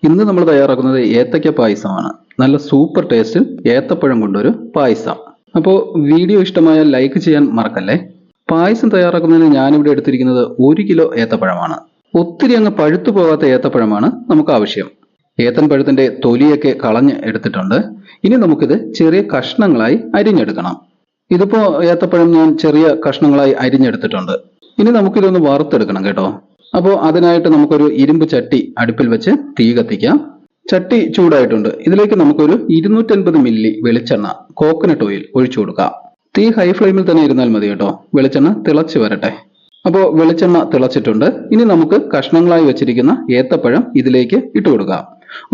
ഇന്ന് നമ്മൾ തയ്യാറാക്കുന്നത് ഏത്തയ്ക്ക പായസമാണ്. നല്ല സൂപ്പർ ടേസ്റ്റിൽ ഏത്തപ്പഴം കൊണ്ടൊരു പായസം. അപ്പോൾ വീഡിയോ ഇഷ്ടമായാൽ ലൈക്ക് ചെയ്യാൻ മറക്കല്ലേ. പായസം തയ്യാറാക്കുന്നതിന് ഞാനിവിടെ എടുത്തിരിക്കുന്നത് 1 കിലോ ഏത്തപ്പഴമാണ്. ഒത്തിരി അങ്ങ് പഴുത്തു പോകാത്ത ഏത്തപ്പഴമാണ് നമുക്ക് ആവശ്യം. ഏത്തൻ പഴത്തിന്റെ തൊലിയൊക്കെ കളഞ്ഞ് എടുത്തിട്ടുണ്ട്. ഇനി നമുക്കിത് ചെറിയ കഷ്ണങ്ങളായി അരിഞ്ഞെടുക്കണം. ഇതിപ്പോ ഏത്തപ്പഴം ഞാൻ ചെറിയ കഷ്ണങ്ങളായി അരിഞ്ഞെടുത്തിട്ടുണ്ട്. ഇനി നമുക്കിതൊന്ന് വറുത്തെടുക്കണം കേട്ടോ. അപ്പോൾ അതിനായിട്ട് നമുക്കൊരു ഇരുമ്പ് ചട്ടി അടുപ്പിൽ വെച്ച് തീ കത്തിക്കാം. ചട്ടി ചൂടായിട്ടുണ്ട്. ഇതിലേക്ക് നമുക്കൊരു 250 മില്ലി വെളിച്ചെണ്ണ കോക്കനട്ട് ഓയിൽ ഒഴിച്ചു കൊടുക്കാം. തീ ഹൈ ഫ്ലെയിമിൽ തന്നെ ഇരുന്നാൽ മതി കേട്ടോ. വെളിച്ചെണ്ണ തിളച്ച് വരട്ടെ. അപ്പോൾ വെളിച്ചെണ്ണ തിളച്ചിട്ടുണ്ട്. ഇനി നമുക്ക് കഷ്ണങ്ങളായി വെച്ചിരിക്കുന്ന ഏത്തപ്പഴം ഇതിലേക്ക് ഇട്ട് കൊടുക്കാം.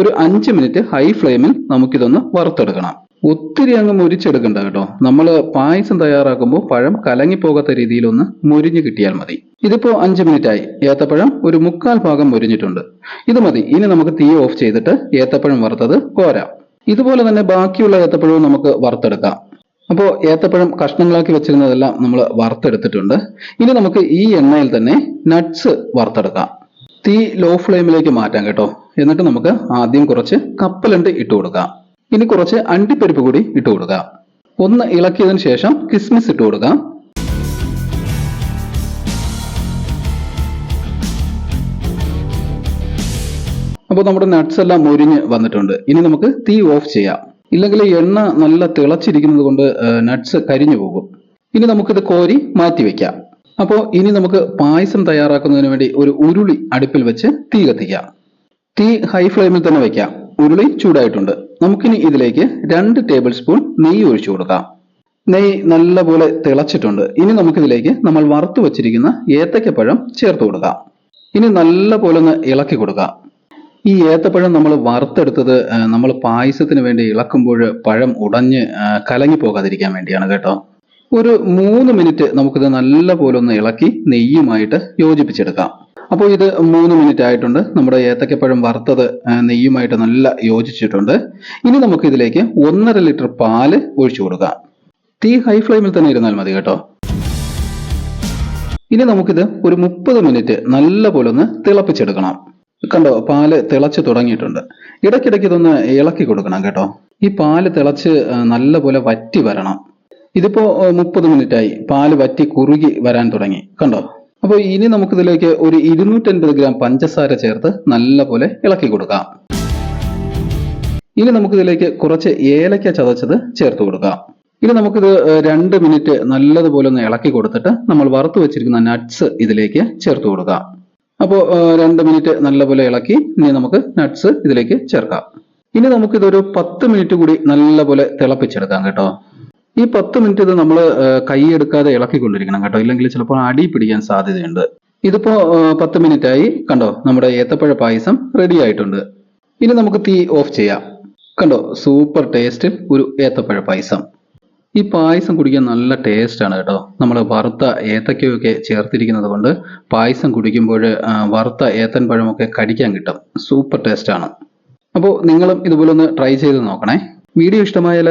ഒരു 5 മിനിറ്റ് ഹൈ ഫ്ലെയിമിൽ നമുക്കിതൊന്ന് വറുത്തെടുക്കണം. ഒത്തിരി അങ്ങ് മുരിച്ചെടുക്കണ്ട കേട്ടോ. നമ്മൾ പായസം തയ്യാറാക്കുമ്പോൾ പഴം കലങ്ങിപ്പോകാത്ത രീതിയിൽ ഒന്ന് മുരിഞ്ഞു കിട്ടിയാൽ മതി. ഇതിപ്പോ 5 മിനിറ്റ് ആയി. ഏത്തപ്പഴം ഒരു 1/4 ഭാഗം മുരിഞ്ഞിട്ടുണ്ട്. ഇത് മതി. ഇനി നമുക്ക് തീ ഓഫ് ചെയ്തിട്ട് ഏത്തപ്പഴം വറുത്തത് കോരാം. ഇതുപോലെ തന്നെ ബാക്കിയുള്ള ഏത്തപ്പഴവും നമുക്ക് വറുത്തെടുക്കാം. അപ്പോൾ ഏത്തപ്പഴം കഷ്ണങ്ങളാക്കി വെച്ചിരുന്നതെല്ലാം നമ്മൾ വറുത്തെടുത്തിട്ടുണ്ട്. ഇനി നമുക്ക് ഈ എണ്ണയിൽ തന്നെ നട്ട്സ് വറുത്തെടുക്കാം. തീ ലോ ഫ്ലെയിമിലേക്ക് മാറ്റാം കേട്ടോ. എന്നിട്ട് നമുക്ക് ആദ്യം കുറച്ച് കപ്പലണ്ടി ഇട്ട് കൊടുക്കാം. ഇനി കുറച്ച് അണ്ടിപ്പരിപ്പ് കൂടി ഇട്ട് കൊടുക്കാം. ഒന്ന് ഇളക്കിയതിനു ശേഷം കിസ്മിസ് ഇട്ട് കൊടുക്കാം. അപ്പോൾ നമ്മുടെ നട്ട്സ് എല്ലാം മുരിഞ്ഞ് വന്നിട്ടുണ്ട്. ഇനി നമുക്ക് തീ ഓഫ് ചെയ്യാം. ഇല്ലെങ്കിൽ എണ്ണ നല്ല തിളച്ചിരിക്കുന്നത് കൊണ്ട് നട്ട്സ് കരിഞ്ഞു പോകും. ഇനി നമുക്കിത് കോരി മാറ്റി വെക്കാം. അപ്പോൾ ഇനി നമുക്ക് പായസം തയ്യാറാക്കുന്നതിന് വേണ്ടി ഒരു ഉരുളി അടുപ്പിൽ വെച്ച് തീ കത്തിക്കാം. തീ ഹൈ ഫ്ലെയിമിൽ തന്നെ വെക്കാം. ഉരുളി ചൂടായിട്ടുണ്ട്. നമുക്കിനി ഇതിലേക്ക് 2 ടേബിൾ സ്പൂൺ നെയ്യ് ഒഴിച്ചു കൊടുക്കാം. നെയ്യ് നല്ലപോലെ തിളച്ചിട്ടുണ്ട്. ഇനി നമുക്കിതിലേക്ക് നമ്മൾ വറുത്തു വെച്ചിരിക്കുന്ന ഏത്തയ്ക്കപ്പഴം ചേർത്ത് കൊടുക്കാം. ഇനി നല്ലപോലെ ഒന്ന് ഇളക്കി കൊടുക്കാം. ഈ ഏത്തപ്പഴം നമ്മൾ വറുത്തെടുത്തത് നമ്മൾ പായസത്തിന് വേണ്ടി ഇളക്കുമ്പോൾ പഴം ഉടഞ്ഞ് കലങ്ങി പോകാതിരിക്കാൻ വേണ്ടിയാണ് കേട്ടോ. ഒരു 3 മിനിറ്റ് നമുക്കിത് നല്ലപോലെ ഒന്ന് ഇളക്കി നെയ്യുമായിട്ട് യോജിപ്പിച്ചെടുക്കാം. അപ്പോൾ ഇത് 3 മിനിറ്റ് ആയിട്ടുണ്ട്. നമ്മുടെ ഏത്തയ്ക്കപ്പഴം വറുത്തത് നെയ്യുമായിട്ട് നല്ല യോജിച്ചിട്ടുണ്ട്. ഇനി നമുക്ക് ഇതിലേക്ക് 1.5 ലിറ്റർ പാല് ഒഴിച്ചു കൊടുക്കാം. തീ ഹൈ ഫ്ലെയിമിൽ തന്നെ ഇരുന്നാൽ മതി കേട്ടോ. ഇനി നമുക്കിത് ഒരു 30 മിനിറ്റ് നല്ലപോലെ ഒന്ന് തിളപ്പിച്ചെടുക്കണം. കണ്ടോ, പാല് തിളച്ച് തുടങ്ങിയിട്ടുണ്ട്. ഇടയ്ക്കിടയ്ക്ക് ഇതൊന്ന് ഇളക്കി കൊടുക്കണം കേട്ടോ. ഈ പാല് തിളച്ച് നല്ലപോലെ വറ്റി വരണം. ഇതിപ്പോ 30 മിനിറ്റ് ആയി. പാല് വറ്റി കുറുകി വരാൻ തുടങ്ങി. കണ്ടോ. അപ്പോൾ ഇനി നമുക്കിതിലേക്ക് ഒരു 250 ഗ്രാം പഞ്ചസാര ചേർത്ത് നല്ലപോലെ ഇളക്കി കൊടുക്കാം. ഇനി നമുക്കിതിലേക്ക് കുറച്ച് ഏലക്ക ചതച്ചത് ചേർത്ത് കൊടുക്കാം. ഇനി നമുക്കിത് 2 മിനിറ്റ് നല്ലതുപോലെ ഒന്ന് ഇളക്കി കൊടുത്തിട്ട് നമ്മൾ വറുത്ത് വെച്ചിരിക്കുന്ന നട്ട്സ് ഇതിലേക്ക് ചേർത്ത് കൊടുക്കാം. അപ്പോൾ 2 മിനിറ്റ് നല്ലപോലെ ഇളക്കി ഇനി നമുക്ക് നട്ട്സ് ഇതിലേക്ക് ചേർക്കാം. ഇനി നമുക്കിതൊരു 10 മിനിറ്റ് കൂടി നല്ലപോലെ തിളപ്പിച്ചെടുക്കാം കേട്ടോ. ഈ 10 മിനിറ്റ് ഇത് നമ്മൾ കൈയെടുക്കാതെ ഇളക്കിക്കൊണ്ടിരിക്കണം കേട്ടോ. ഇല്ലെങ്കിൽ ചിലപ്പോൾ അടി പിടിക്കാൻ സാധ്യതയുണ്ട്. ഇതിപ്പോ 10 മിനിറ്റ് ആയി. കണ്ടോ, നമ്മുടെ ഏത്തപ്പഴ പായസം റെഡി ആയിട്ടുണ്ട്. ഇനി നമുക്ക് തീ ഓഫ് ചെയ്യാം. കണ്ടോ, സൂപ്പർ ടേസ്റ്റിൽ ഒരു ഏത്തപ്പഴ പായസം. ഈ പായസം കുടിക്കാൻ നല്ല ടേസ്റ്റ് ആണ് കേട്ടോ. നമ്മൾ വറുത്ത ഏത്തക്കയൊക്കെ ചേർത്തിരിക്കുന്നത് കൊണ്ട് പായസം കുടിക്കുമ്പോൾ വറുത്ത ഏത്തൻ പഴമൊക്കെ കടിക്കാൻ കിട്ടും. സൂപ്പർ ടേസ്റ്റ് ആണ്. അപ്പോൾ നിങ്ങളും ഇതുപോലെ ഒന്ന് ട്രൈ ചെയ്ത് നോക്കണേ. വീഡിയോ ഇഷ്ടമായാൽ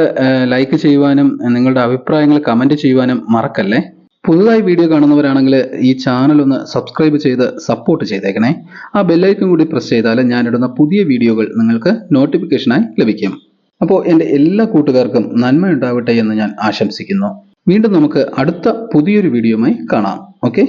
ലൈക്ക് ചെയ്യുവാനും നിങ്ങളുടെ അഭിപ്രായങ്ങൾ കമന്റ് ചെയ്യുവാനും മറക്കല്ലേ. പുതുതായി വീഡിയോ കാണുന്നവരാണെങ്കിൽ ഈ ചാനൽ ഒന്ന് സബ്സ്ക്രൈബ് ചെയ്ത് സപ്പോർട്ട് ചെയ്തേക്കണേ. ആ ബെല്ലൈക്കൺ കൂടി പ്രസ് ചെയ്താൽ ഞാനിടുന്ന പുതിയ വീഡിയോകൾ നിങ്ങൾക്ക് നോട്ടിഫിക്കേഷനായി ലഭിക്കും. അപ്പോൾ എൻ്റെ എല്ലാ കൂട്ടുകാർക്കും നന്മയുണ്ടാവട്ടെ എന്ന് ഞാൻ ആശംസിക്കുന്നു. വീണ്ടും നമുക്ക് അടുത്ത പുതിയൊരു വീഡിയോയുമായി കാണാം. ഓക്കെ.